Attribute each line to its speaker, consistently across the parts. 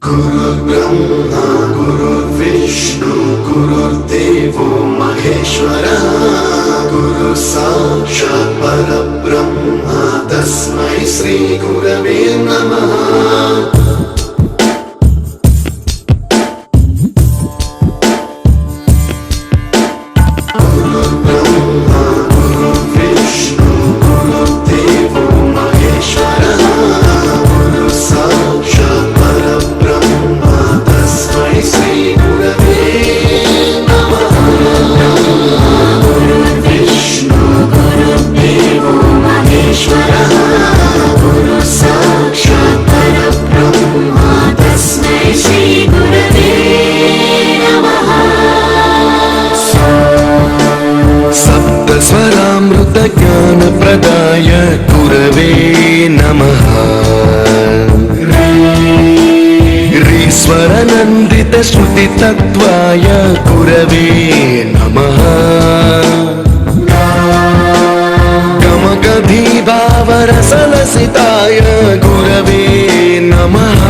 Speaker 1: गुरुर्ब्रह्मा गुरुर्विष्णु गुरुर्देवो महेश्वरः गुरु साक्षात् परब्रह्म तस्मै श्री गुरवे नमः।
Speaker 2: स्वरामृत ज्ञान प्रदाय गुरवे नमः। ऋस्वर नन्दित श्रुति तत्त्वाय गुरवे नमः। गमगधीभावरसलसिताय गुरवे नमः।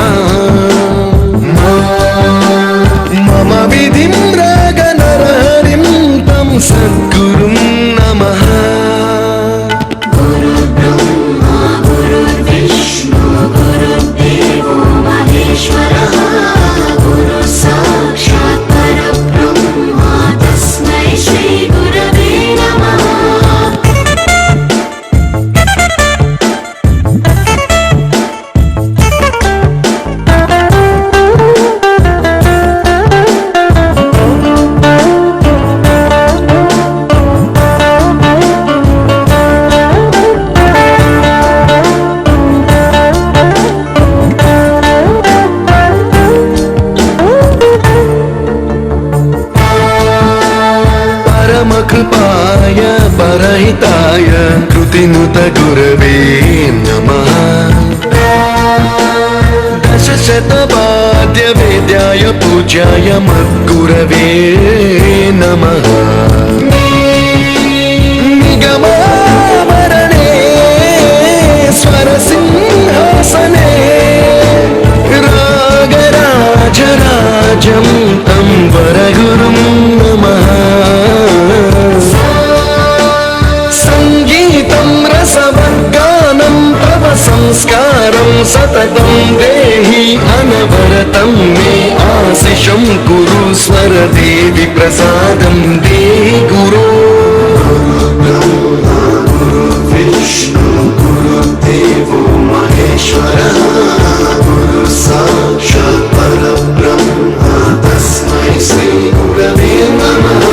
Speaker 2: मम विधिं रागनरहरिं तं सद्गुरुं नमः।
Speaker 3: गुरुर्ब्रह्मा गुरुर्विष्णु गुरुर्देवो महेश्वरः गुरु साक्षात् परब्रह्म तस्मै श्री गुरवे नमः।
Speaker 2: कृपाय परहिताय कृतिनुत गुरवे नमः। दशशतवाद्य वेद्याय पूज्याय मद्गुरवे नमः। निगमावरणे स्वरसिंहासने रागराजराजं तं वरगुरुं नमः। संस्कारं सततं देहि अनवरतं मे आशिषं कुरु स्वरदेवि प्रसादं देहि गुरो।
Speaker 1: गुरुर्ब्रह्मा गुरुर्विष्णु गुरुर्देवो महेश्वरः गुरु साक्षात् परब्रह्म तस्मै श्री गुरवे नमः।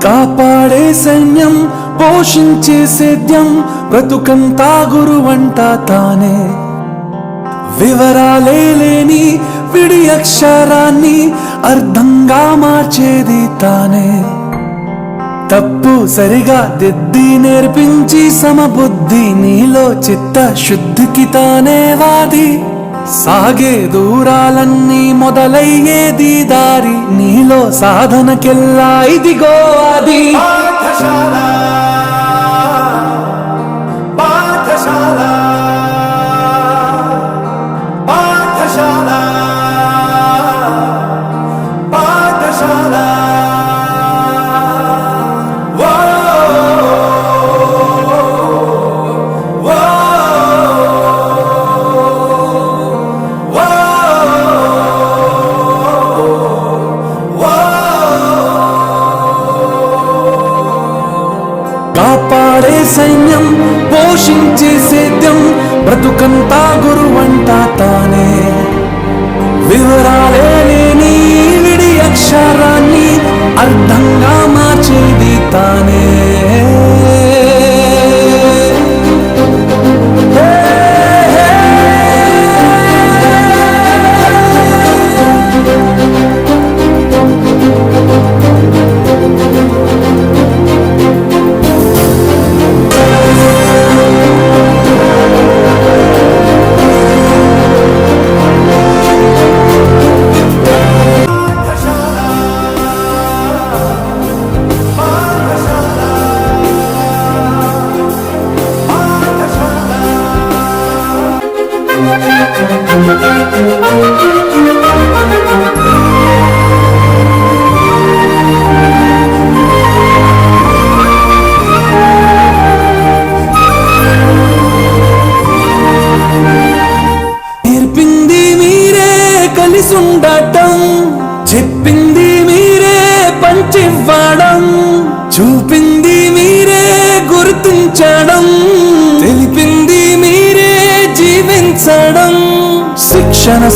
Speaker 4: కాపాడే సైన్యం పోషించే సేద్యం బ్రతుకంతా గురువంట తానే. వివరాలే లేని విడి అక్షరాన్ని అర్థంగా మార్చేది తానే. తప్పు సరిగా దిద్ది నేర్పించి సమబుద్ధి నీలో చిత్త శుద్ధికి తానే వాది. సాగే దూరాలన్నీ మొదలయ్యేది దారి నీలో సాధనకెల్లా ఇదిగో అది. పాఠశాల పాఠశాల పాఠశాల పాఠశాల కాపాడే సైన్యం పోషించే సేద్యం బ్రతుకంతా గురువంట తానే. వివరాలే లేని విడి అక్షరాన్ని అర్థంగా మార్చేది తానే. కలిసుండటం, చెప్పింది మీరే పంచివ్వడం, చూపింది మీరే గుర్తించడం, తెలిపింది మీరే జీవించడం.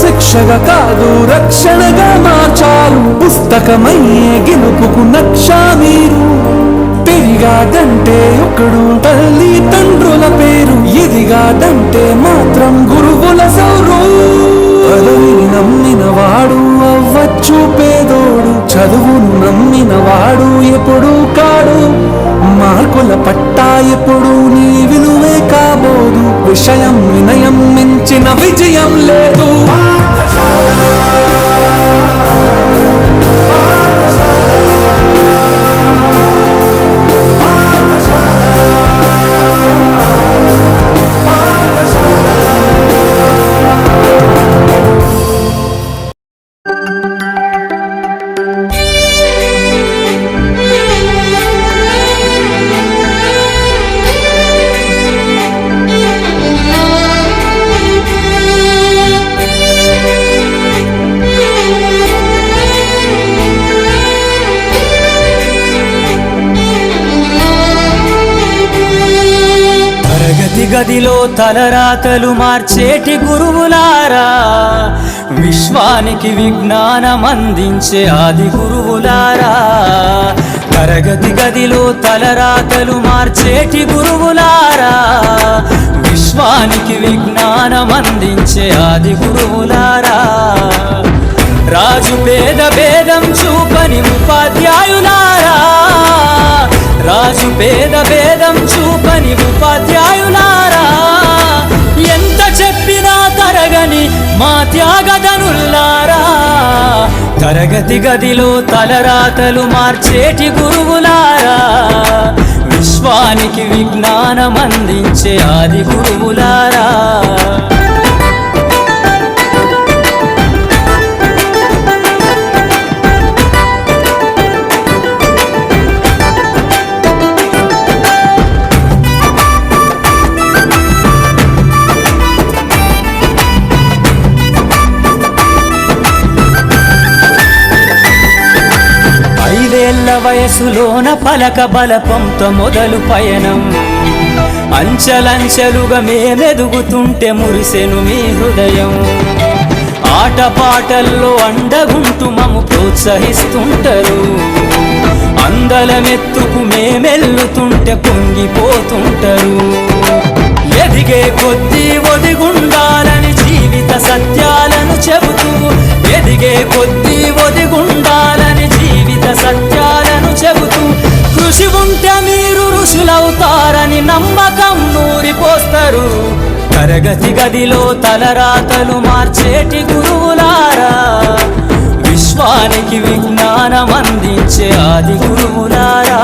Speaker 4: శిక్షగా కాదు రక్షణగా మార్చారు, పుస్తకమయ్యే గెలుపుకు నక్షా మీరు. పెరిగాడంటే ఒకడు తల్లి తండ్రుల పేరు, ఎదిగాడంటే మాత్రం గురువుల సౌరు. పదవిని నమ్మిన వాడు అవ్వచ్చు పేదోడు, చదువును నమ్మిన వాడు ఎప్పుడు కాడు. మార్కుల పట్టా ఎప్పుడు నీ విలువే కాబోదు, విషయం వినయం మించిన విజయం లేదు.
Speaker 5: గదిలో తలరాతలు మార్చేటి గురువులారా, విశ్వానికి విజ్ఞానం అందించే ఆది గురువులారా. తరగతి గదిలో తలరాతలు మార్చేటి గురువులారా, విశ్వానికి విజ్ఞానం అందించే ఆది గురువులారా. రాజు పేద భేదం చూపని ఉపాధ్యాయులారా, రాజు పేద భేదం చూపని ఉపాధ్యాయులారా. ఎంత చెప్పినా తరగని మా త్యాగదనుల్లారా, తరగతి గదిలో తలరాతలు మార్చేటి గురువులారా, విశ్వానికి విజ్ఞానం అందించే ఆది గురువులారా. వయసులోన పలక బలపంతో మొదలు పయనం, అంచెలంచెలుగా మేమెదుగుతుంటే మురిసెను మీ హృదయం. ఆటపాటల్లో అండగుంటూ మము ప్రోత్సహిస్తుంటారు, అందలమెత్తుకు మేమెల్లుతుంటే పొంగిపోతుంటారు. ఎదిగే కొద్దీ ఒదిగుండాలని జీవిత సత్యాలను చెబుతూ, ఎదిగే కొద్దీ ఒదిగుండాలని జీవిత సత్యాలను చెబుతూ, కృషి ఉంటే మీరు ఋషులవుతారని నమ్మకం నూరిపోస్తారు. తరగతి గదిలో తలరాతలు మార్చేటి గురువులారా, విశ్వానికి విజ్ఞానం అందించే ఆది గురువులారా.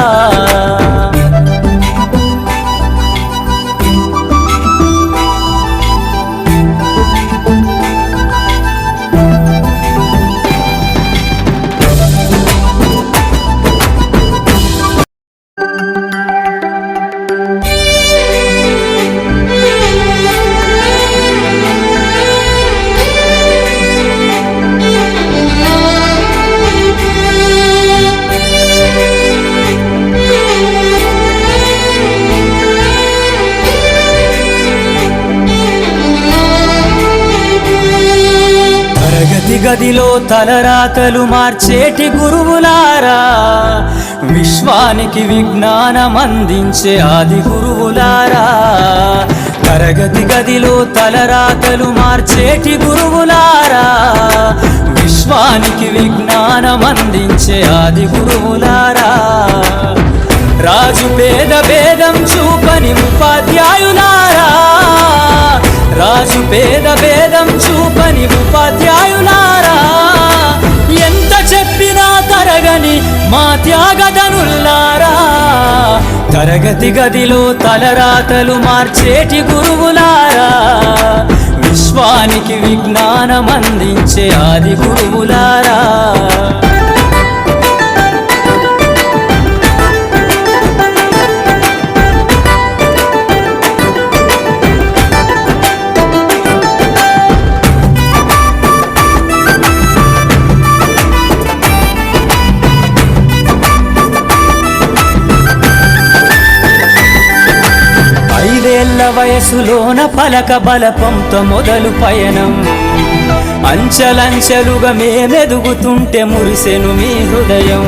Speaker 5: గదిలో తలరాతలు మార్చేటి గురువులారా, విశ్వానికి విజ్ఞానం అందించే ఆది గురువులారా. తరగతి గదిలో తలరాతలు మార్చేటి గురువులారా, విశ్వానికి విజ్ఞానం అందించే ఆది గురువులారా. రాజు పేద భేదం చూపని ఉపాధ్యాయులారా, రాజు పేద భేదం చూపని ఉపాధ్యాయులారా. ఎంత చెప్పినా తరగని మా త్యాగదనుల్లారా, తరగతి గదిలో తలరాతలు మార్చేటి గురువులారా, విశ్వానికి విజ్ఞానం అందించే ఆది గురువులారా. వయసులోన పలక బలపంతో మొదలు పయనం అంచలంచెలుగా మేమెదుగుతుంటే మురిసెను మీ హృదయం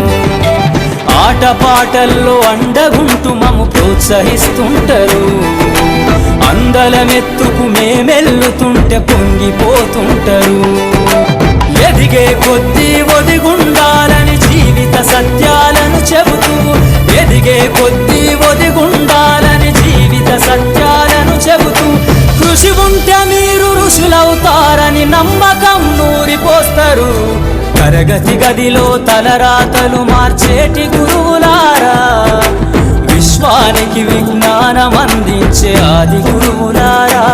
Speaker 5: ఆటపాటల్లో అండగుంటూ మము ప్రోత్సహిస్తుంటారు అందలమెత్తుకు మేమెల్లుతుంటే పొంగిపోతుంటారు ఎదిగే కొద్దీ ఒదిగుండాలని జీవిత సత్యాలను చెబుతూ ఎదిగే కొద్దీ ఒదిగుండాలని జీవిత సత్యాలను చెబుతూ కృషి ఉంటే మీరు ఋషులవుతారని నమ్మకం నూరిపోస్తారు తరగతి గదిలో తలరాతలు మార్చేటి గురువులారా విశ్వానికి విజ్ఞానం అందించే ఆది గురువులారా